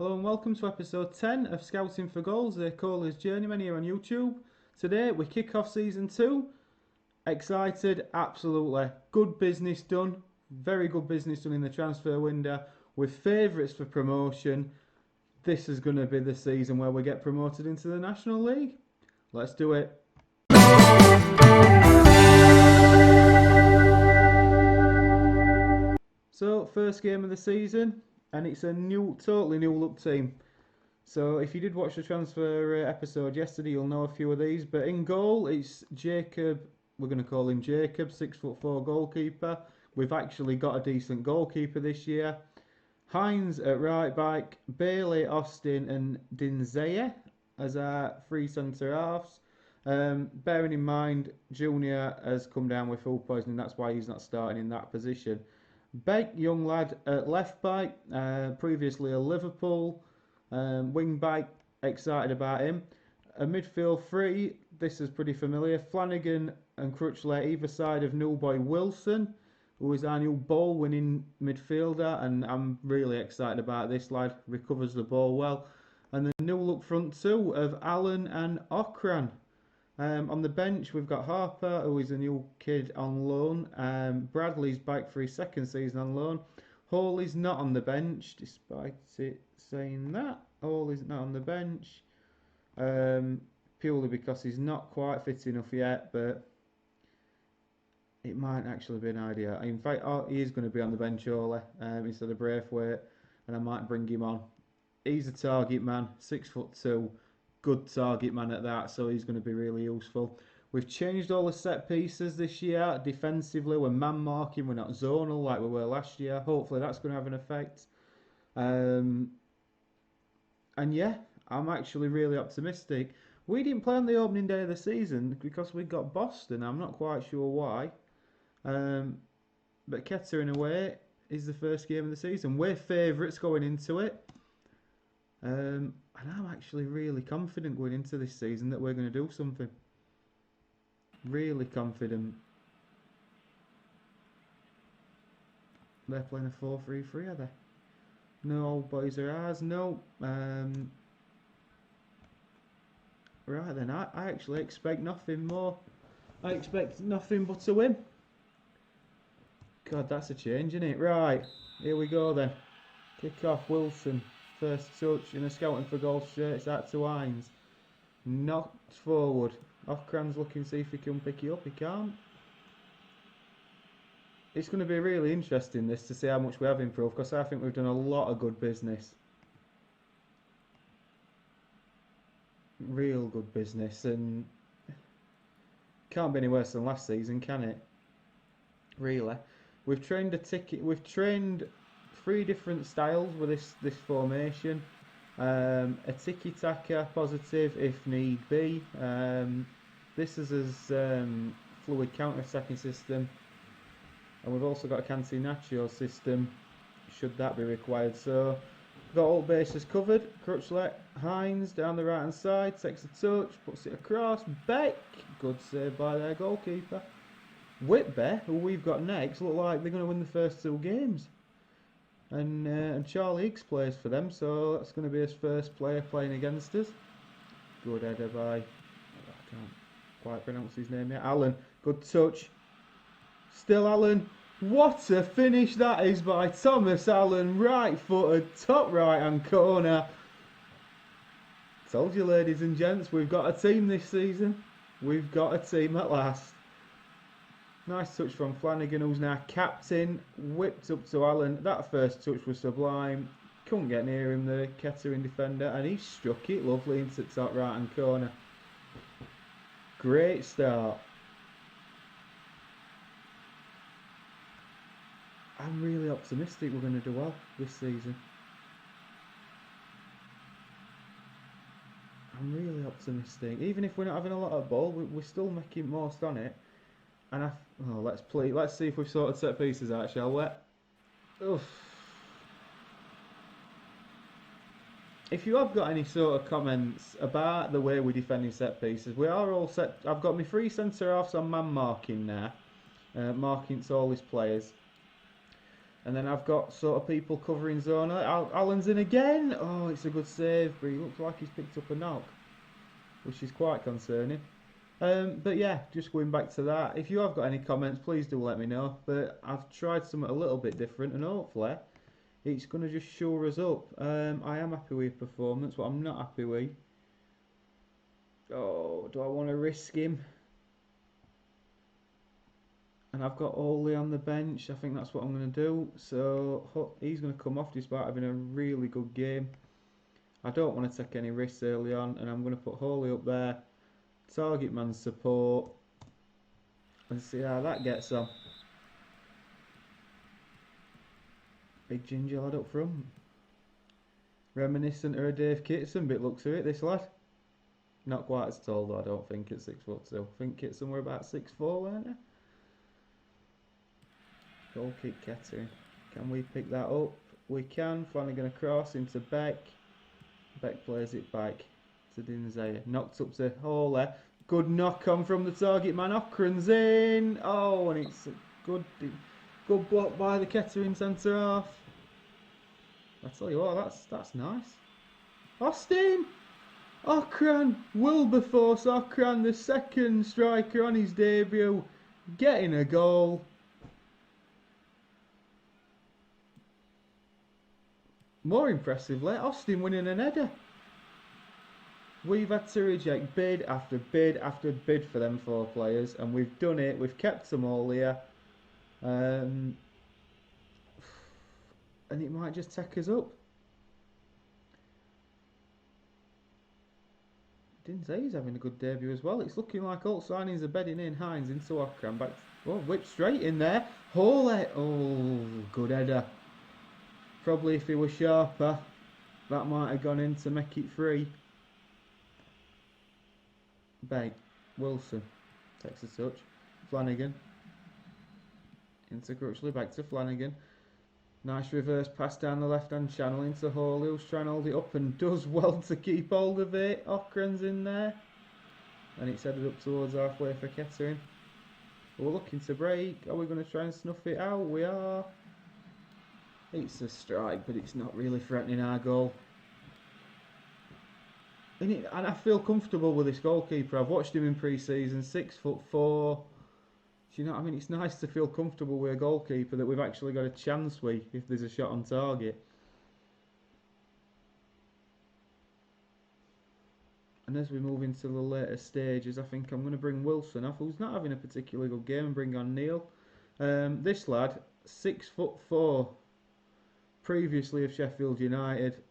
Hello and welcome to episode 10 of Scouting for Goals. They call us Journeymen here on YouTube. Today we kick off season 2. Excited, absolutely. Good business done. Very good business done in the transfer window. With favourites for promotion. This is going to be the season where we get promoted into the National League. Let's do it. So, first game of the season. And it's a totally new look team. So if you did watch the transfer episode yesterday, you'll know a few of these. But in goal, it's Jacob. We're going to call him Jacob, 6'4" goalkeeper. We've actually got a decent goalkeeper this year. Hines at right back, Bailey, Austin, and Dinzeye as our three centre halves. Bearing in mind, Junior has come down with food poisoning. That's why he's not starting in that position. Beck, young lad at left back, previously a Liverpool wing back, excited about him. A midfield three, this is pretty familiar. Flanagan and Crutchley either side of Newboy Wilson, who is our new ball winning midfielder, and I'm really excited about this lad, recovers the ball well. And the new look front two of Allen and Okran. On the bench, we've got Harper, who is a new kid on loan. Bradley's back for his second season on loan. Hawley's not on the bench, despite it saying that. Hawley's not on the bench. Purely because he's not quite fit enough yet, but it might actually be an idea. In fact, he is going to be on the bench, Hawley, instead of Braithwaite, and I might bring him on. He's a target man, 6'2". Good target man at that, so he's going to be really useful. We've changed all the set pieces this year. Defensively, we're man marking, we're not zonal like we were last year. Hopefully that's going to have an effect. And yeah, I'm actually really optimistic. We didn't play on the opening day of the season because we got Boston. I'm not quite sure why. But Kettering away is the first game of the season. We're favourites going into it. And I'm actually really confident going into this season that we're going to do something. Really confident. They're playing a 4-3-3, are they? No, old boys are ours. No. Right then, I actually expect nothing more. I expect nothing but to win. God, that's a change, isn't it? Right, here we go then. Kick off, Wilson. First touch in a scouting for goal shirt. It's out to Hines. Knocked forward. Offcran's looking to see if he can pick it up. He can't. It's going to be really interesting this to see how much we have improved, because I think we've done a lot of good business. Real good business, and can't be any worse than last season, can it? Really. We've trained three different styles with this formation. A tiki-taka positive if need be. This is his fluid counter-attacking system, and we've also got a Catenaccio system should that be required. So got all bases covered. Crutchley, Hines down the right hand side, takes a touch, puts it across. Beck, good save by their goalkeeper. Whitby, who we've got next, look like they're going to win the first two games. And Charlie Higgs plays for them, so that's going to be his first player playing against us. Good header by, I can't quite pronounce his name yet, Allen. Good touch. Still Allen. What a finish that is by Thomas Allen. Right footed, top right hand corner. Told you, ladies and gents, we've got a team this season. We've got a team at last. Nice touch from Flanagan, who's now captain. Whipped up to Allen. That first touch was sublime. Couldn't get near him, the Kettering defender, and he struck it lovely into the top right hand corner. Great start. I'm really optimistic we're going to do well this season. I'm really optimistic. Even if we're not having a lot of ball, we're still making most on it. And let's see if we've sorted set pieces out, shall we? Oof. If you have got any sort of comments about the way we're defending set pieces, we are all set. I've got my three centre halves on man marking now, marking to all his players. And then I've got sort of people covering zone. Allen's in again. Oh, it's a good save, but he looks like he's picked up a knock, which is quite concerning. But yeah, just going back to that. If you have got any comments, please do let me know. But I've tried something a little bit different, and hopefully it's going to just shore us up. I am happy with performance. What I'm not happy with. Oh, do I want to risk him? And I've got Ole on the bench. I think that's what I'm going to do. So he's going to come off despite having a really good game. I don't want to take any risks early on, and I'm going to put Holy up there. Target man support. And see how that gets on. Big ginger lad up front. Reminiscent of a Dave Kitson, bit looks of it, this lad. Not quite as tall though, I don't think, at 6'2". I think Kitson were about 6'4", weren't they? Goal kick Kettering. Can we pick that up? We can. Flanagan across into Beck. Beck plays it back to Dinzaya. Knocked up to Hawley. Good knock on from the target man. Ockran's in. Oh, and it's a good block by the Kettering centre half. I tell you what, that's nice. Austin! Ockran! Wilberforce Ockran, the second striker on his debut, getting a goal. More impressively, Austin winning an header. We've had to reject bid after bid after bid for them 4 players, and we've done it. We've kept them all here. And it might just take us up. Dinzay's having a good debut as well. It's looking like all signings are bedding in. Hines into Ockran. Back. Oh, whip straight in there. Holy. Oh, good header. Probably if he was sharper, that might have gone in to make it 3. Bang. Wilson takes a touch. Flanagan. Into Crutchley, back to Flanagan. Nice reverse pass down the left-hand channel into Hawley, who's trying to hold it up and does well to keep hold of it. Ockran's in there. And it's headed up towards halfway for Kettering. We're looking to break. Are we going to try and snuff it out? We are. It's a strike, but it's not really threatening our goal. And I feel comfortable with this goalkeeper. I've watched him in pre-season, 6'4". Do you know what I mean? It's nice to feel comfortable with a goalkeeper that we've actually got a chance with if there's a shot on target. And as we move into the later stages, I think I'm going to bring Wilson off, who's not having a particularly good game, and bring on Neil. This lad, 6'4", previously of Sheffield United.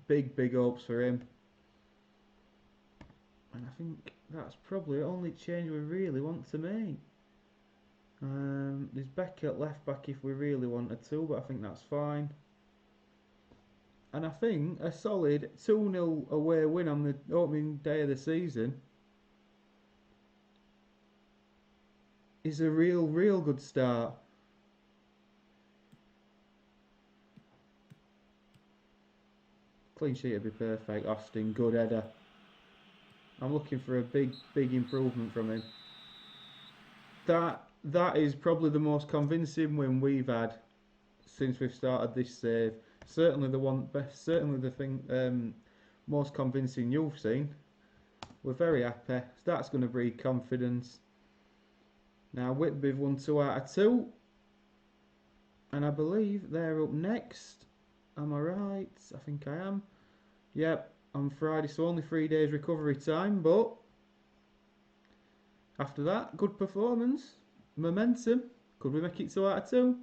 Big hopes for him. And I think that's probably the only change we really want to make. There's Beckett left back if we really wanted to, but I think that's fine. And I think a solid 2-0 away win on the opening day of the season is a real good start. Clean sheet would be perfect. Austin, good header. I'm looking for a big improvement from him. That is probably the most convincing win we've had since we've started this save. Certainly the most convincing you've seen. We're very happy. That's going to breed confidence. Now Whitby've won 2 out of 2. And I believe they're up next. Am I right? I think I am. Yep, on Friday, so only 3 days recovery time, but after that, good performance. Momentum. Could we make it 2 out of 2?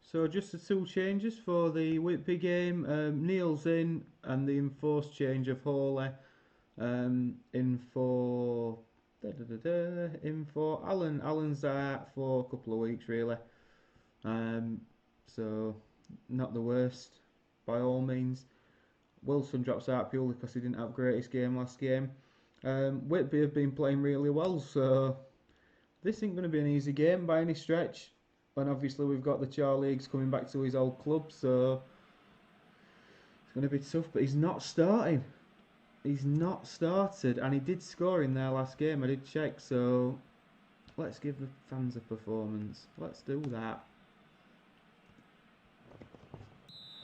So just the 2 changes for the Whitby game. Neil's in, and the enforced change of Hawley in for Allen. Allen's out for a couple of weeks really. So not the worst by all means. Wilson drops out purely because he didn't have greatest game last game. Whitby have been playing really well, so this ain't going to be an easy game by any stretch. And obviously we've got the Charlie Higgs coming back to his old club, so it's going to be tough. But he's not starting. He's not started, and he did score in their last game. I did check, so let's give the fans a performance. Let's do that.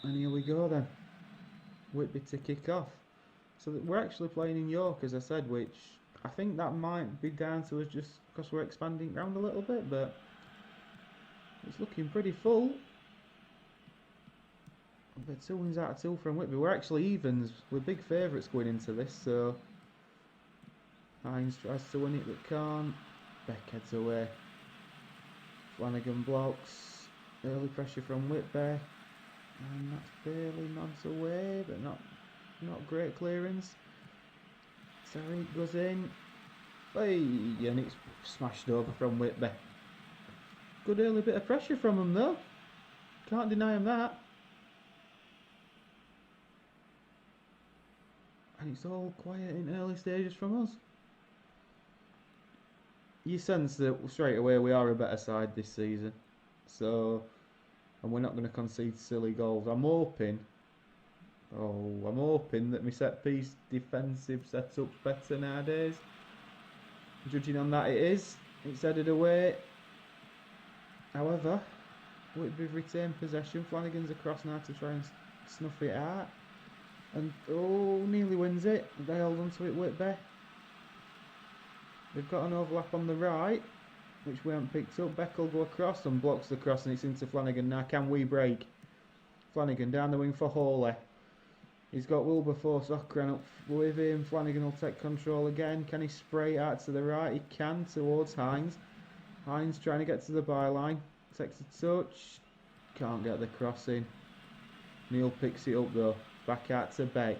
And here we go then. Whitby to kick off. So we're actually playing in York, as I said, which I think that might be down to us just because we're expanding ground a little bit, but it's looking pretty full. But 2 wins out of 2 from Whitby. We're actually evens. We're big favourites going into this, so Hines tries to win it but can't. Beck heads away. Flanagan blocks. Early pressure from Whitby. And that's barely nods away, but not great clearance. Tariq goes in. Hey, and it's smashed over from Whitby. Good early bit of pressure from him though. Can't deny him that. And it's all quiet in early stages from us. You sense that straight away we are a better side this season. So, and we're not going to concede silly goals. I'm hoping that my set piece defensive setup's better nowadays. Judging on that, it is. It's headed away. However, Whitby retained possession. Flanagan's across now to try and snuff it out. And nearly wins it. They held onto it, Whitby. They've got an overlap on the right, which we haven't picked up. Beck will go across and blocks the cross, and it's into Flanagan now. Can we break? Flanagan down the wing for Hawley. He's got Wilberforce Okran up with him. Flanagan will take control again. Can he spray out to the right? He can, towards Hines. Hines trying to get to the byline. Takes a touch. Can't get the cross in. Neil picks it up though. Back out to Beck.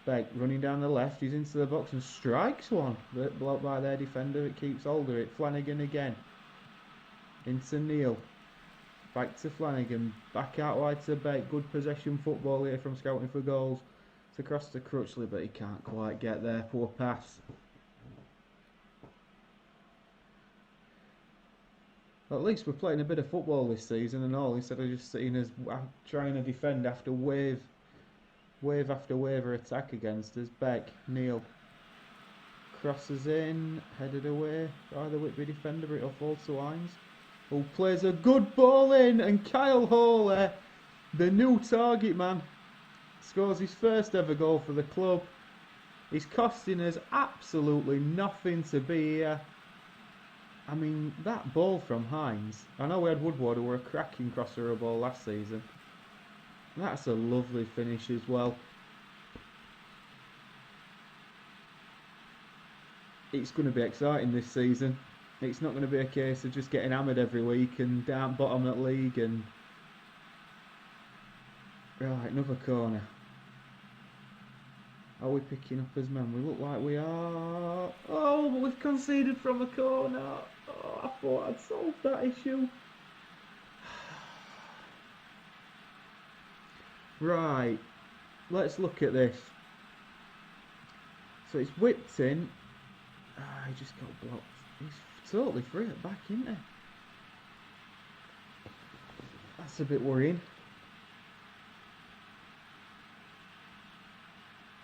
Beck running down the left. He's into the box and strikes one. But blocked by their defender. It keeps hold of it. Flanagan again. Into Neil. Back to Flanagan. Back out wide to Beck. Good possession football here from scouting for goals. It's across to Crutchley, but he can't quite get there. Poor pass. Well, at least we're playing a bit of football this season and all, instead of just sitting as trying to defend after wave after wave of attack against us. Beck, Neil. Crosses in, headed away by the Whitby defender, but it'll fall to Hines, who plays a good ball in, and Kyle Hawley, the new target man, scores his first ever goal for the club. He's costing us absolutely nothing to be here. I mean, that ball from Hines, I know we had Woodward who were a cracking crosser of a ball last season. That's a lovely finish as well. It's going to be exciting this season. It's not going to be a case of just getting hammered every week and down bottom at league and... Right, another corner. Are we picking up as men? We look like we are. Oh, but we've conceded from a corner. Oh, I thought I'd solved that issue. Right, let's look at this. So it's whipped in. He just got blocked. He's totally free at back, isn't he? That's a bit worrying.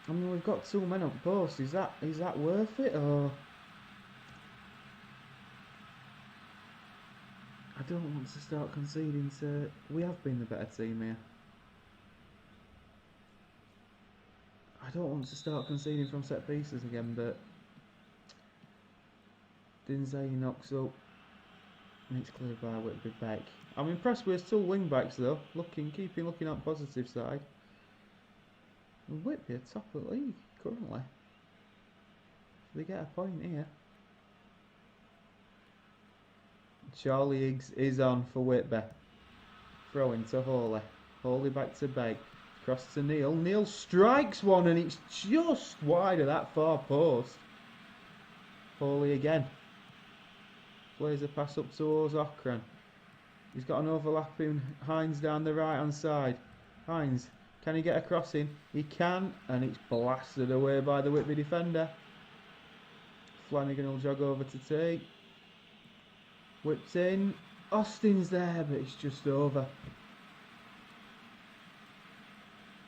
I mean, we've got 2 men up post. Is that worth it, or? I don't want to start conceding to... We have been the better team here. I don't want to start conceding from set pieces again, but... Dinzay knocks up. And it's cleared by Whitby Beck. I'm impressed with his 2 wing backs though. Keeping looking on the positive side. And Whitby are top of the league currently. They get a point here. Charlie Higgs is on for Whitby. Throw into Hawley. Hawley back to Beck. Cross to Neil. Neil strikes one and it's just wide of that far post. Hawley again. Plays a pass up towards Okran. He's got an overlapping Hines down the right hand side. Hines, can he get a cross in? He can, and it's blasted away by the Whitby defender. Flanagan will jog over to take. Whips in. Austin's there, but it's just over.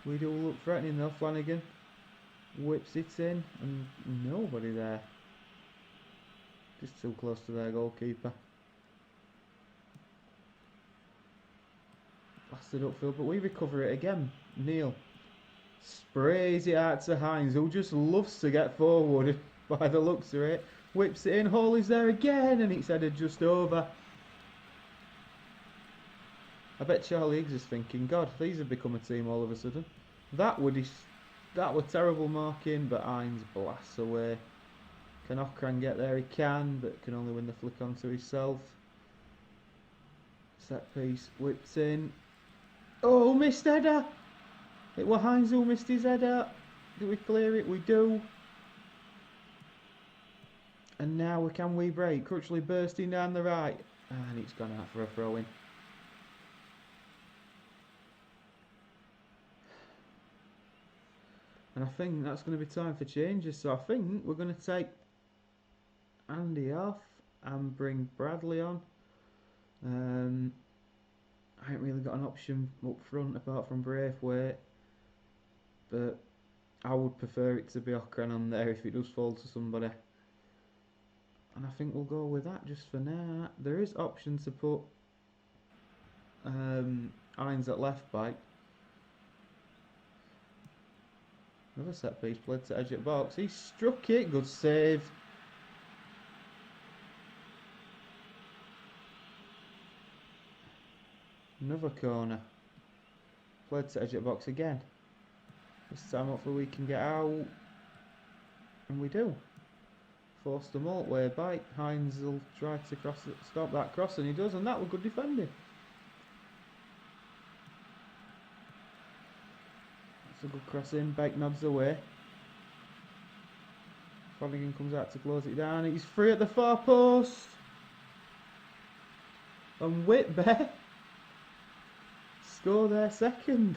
We do look threatening though. Flanagan whips it in, and nobody there. Just too close to their goalkeeper. blasted upfield, but we recover it again. Neil sprays it out to Hines, who just loves to get forward by the looks of it. Whips it in, Hawley's there again, and it's headed just over. I bet Charlie Higgs is thinking, God, these have become a team all of a sudden. That were terrible marking, but Hines blasts away. Can Okran get there? He can, but can only win the flick onto himself. Set piece, whipped in. Oh, missed header! It was Hines who missed his header. Do we clear it? We do. And now can we break? Crutchley bursting down the right. And it's gone out for a throw in. And I think that's going to be time for changes. So I think we're going to take Andy off and bring Bradley on. I ain't really got an option up front apart from Braithwaite, but I would prefer it to be Okran on there if it does fall to somebody. And I think we'll go with that just for now. There is option to put Hines at left back. Another set piece played to edge at box. He struck it. Good save. Another corner. Played to edge at box again. This time hopefully we can get out. And we do. Forced the Malt way back. Hines will try to stop that cross, and he does, and that was good defending. That's a good cross in. Beck nods away. Flanagan comes out to close it down. He's free at the far post. And Whitby score their second.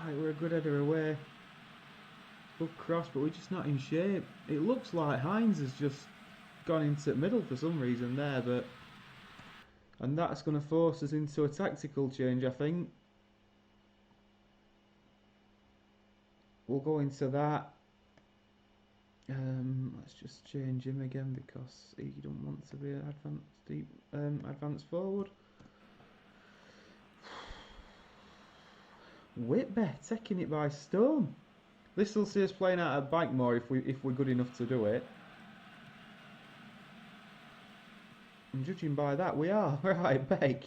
We're a good header away. Good cross, but we're just not in shape. It looks like Hines has just gone into the middle for some reason there, and that's going to force us into a tactical change, I think. We'll go into that. Let's just change him again because he don't want to be advanced forward. Whitby taking it by storm. This will see us playing out at back more if we're good enough to do it. And judging by that, we are. Right, Beck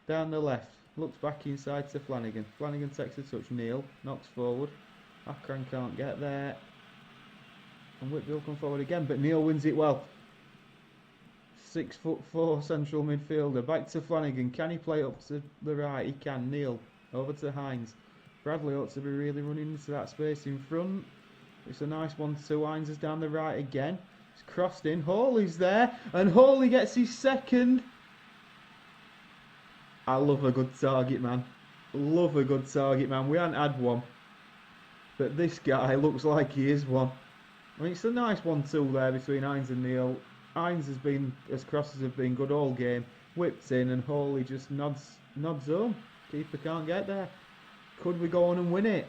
down the left, looks back inside to Flanagan. Flanagan takes a touch. Neil knocks forward. Akran can't get there. And Whitby will come forward again, but Neil wins it well. 6'4" central midfielder. Back to Flanagan. Can he play up to the right? He can. Neil over to Hines. Bradley ought to be really running into that space in front. It's a nice 1-2. Hines is down the right again. It's crossed in. Hawley's there, and Hawley gets his second. I love a good target man. Love a good target man. We haven't had one, but this guy looks like he is one. I mean, it's a nice 1-2 there between Hines and Neil. Hines has been, as crosses have been good all game. Whipped in, and Hawley just nods home. Keeper can't get there. Could we go on and win it?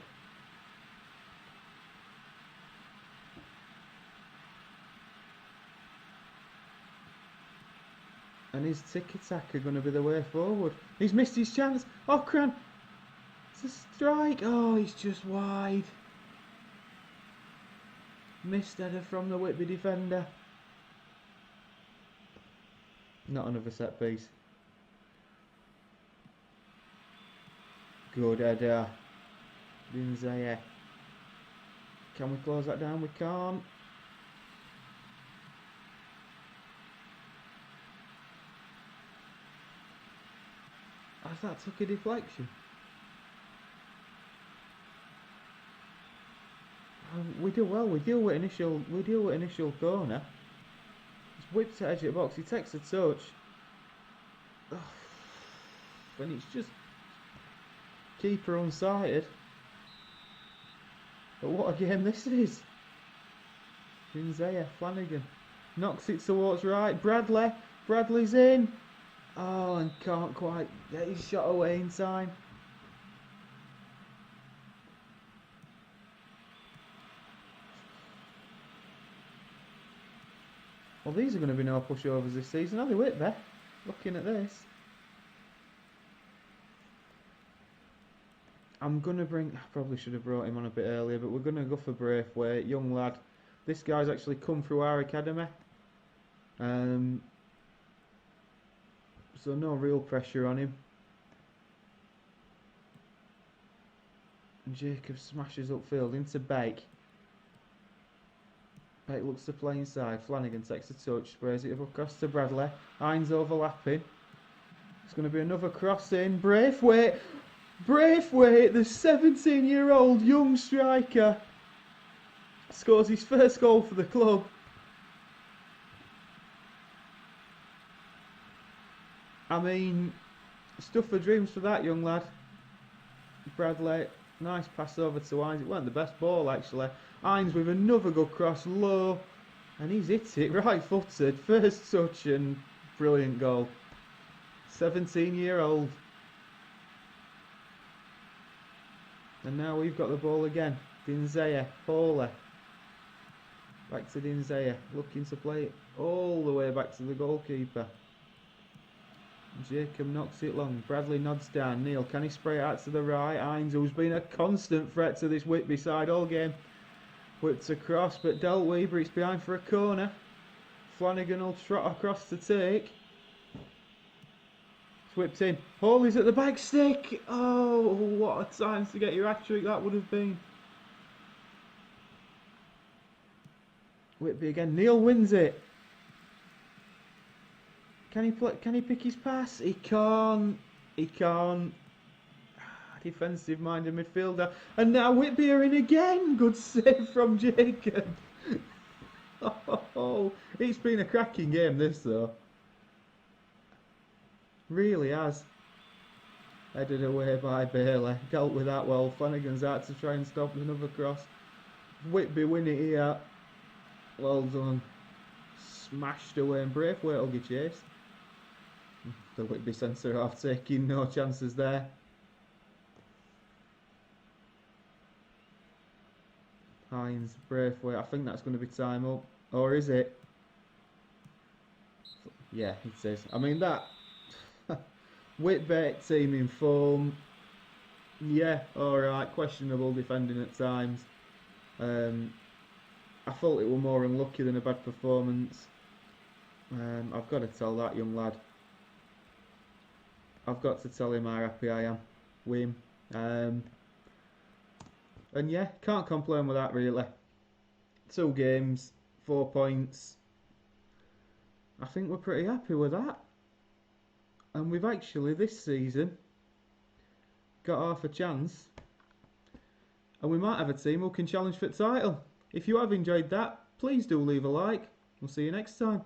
And his tiki-taka going to be the way forward. He's missed his chance. Okran. It's a strike. Oh, he's just wide. Missed header from the Whitby defender. Not another set piece. Good header. Lindsay. Can we close that down? We can't. Has that took a deflection? We do well. We deal with initial corner. He's whipped to edge of the box. He takes a touch. Oh, and it's just keeper unsighted. But what a game this is. Lindsay, Flanagan knocks it towards right. Bradley's in. Oh, and can't quite get his shot away in time. Well, these are going to be no pushovers this season, are they, Whitby? looking at this. I'm going to bring... I probably should have brought him on a bit earlier, but we're going to go for Braithwaite, young lad. This guy's actually come through our academy. So no real pressure on him. And Jacob smashes upfield into Bake. Bake looks to play inside. Flanagan takes a touch, sprays it across to Bradley. Hines overlapping. It's going to be another cross in. Braithwaite! Braithwaite, the 17-year-old young striker, scores his first goal for the club. I mean, stuff for dreams for that young lad. Bradley, nice pass over to Hines. It wasn't the best ball actually. Hines with another good cross, low, and he's hit it right footed. First touch and brilliant goal. 17-year-old. And now we've got the ball again. Dinzea, Paula. Back to Dinzea, looking to play it all the way back to the goalkeeper. Jacob knocks it long. Bradley nods down. Neil, can he spray it out to the right? Hines, who's been a constant threat to this Whitby side all game. Whipped across, but dealt Weber. It's behind for a corner. Flanagan will trot across to take. Whipped in. Hawley's at the back stick. Oh, what a time to get your hat-trick that would have been. Whitby again. Neil wins it. Can he pick his pass? He can't. He can't. Defensive-minded midfielder. And now Whitby are in again. Good save from Jacob. Oh, it's been a cracking game this though. Really has. Headed away by Bailey. Dealt with that well. Flanagan's out to try and stop another cross. Whitby win it here. Well done. Smashed away and Braithwaite will get chased. The Whitby centre half taking no chances there. Hines, Braithwaite. I think that's going to be time up. Or is it? Yeah, it is. I mean that... Whitby team in form. Yeah, alright. Questionable defending at times. I thought it were more unlucky than a bad performance. I've got to tell that young lad. I've got to tell him how happy I am with him. And yeah, can't complain with that really. 2 games, 4 points. I think we're pretty happy with that. And we've actually, this season, got half a chance. And we might have a team who can challenge for the title. If you have enjoyed that, please do leave a like. We'll see you next time.